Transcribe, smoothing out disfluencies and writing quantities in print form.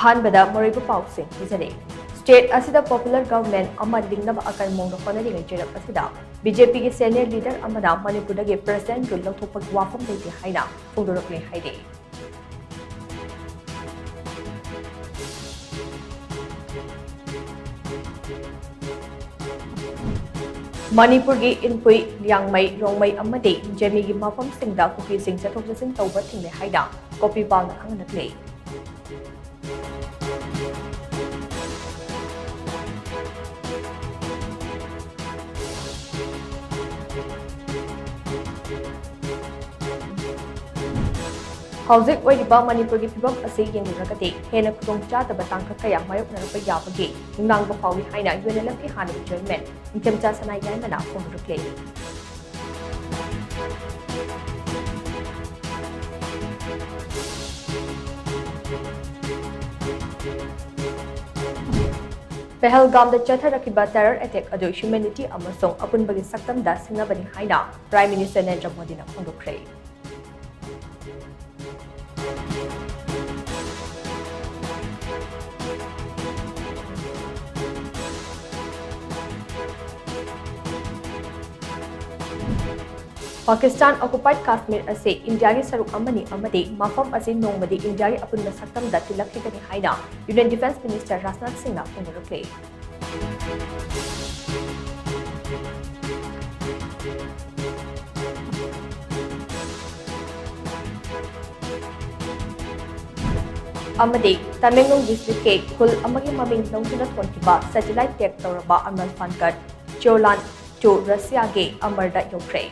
अहानबदा मोरिबु पाउसिंग हिजरे state असिदा popular government अमा लिंगनब अकल मोंग होनरिंग जेरप असिदा BJP के सीनियर लीडर अमदा मणिपुर के प्रेसिडेंट को लौथोपक वाफम लेते हाइना फोंदोरकले हाइदे मणिपुर की इनपुई लियांगमई रोंगमई अमदे जेमी की मफम सिंगदा कुकी सिंग चथोक चसिन तौबा थिंगले हाइदा कॉपी पालना खंगनकले हौजिक ओइरिबा मणिपुर की फिबम असे येंगुरगदे हेन खुदोंग चादब तांका कया मायोकनरप याबगे नुंगांग फावी हाइना यूएनएलएफ की हानि चेयरमैन निथेमचा सनाई याइमना फोंदुरकले पहलगाम द चथरकिबा टेरर अटैक अदु ह्यूमैनिटी अमसोंग अपुनबगी सक्तमदा सिंगबनी हाइना प्राइम मिनिस्टर नरेंद्र मोदी ना फोंदुरकले पाकिस्तान ऑक्युपाइड कश्मीर असे इंडिया की सरुक अमनी अमदे मफम असे नोंगमदी इंडिया की अपुन सकतम दा तिलखिगनी हाइना union defence minister Rajnath Singh ना फोंदुरकले अमदे तमेंगलोंग डिस्ट्रिक्ट के खुल अमगी ममिंग लौजुना थोनकिबा सैटेलाइट टेक तौरबा अमल फनकट चोलान टू रशिया के अमरदा योख्रे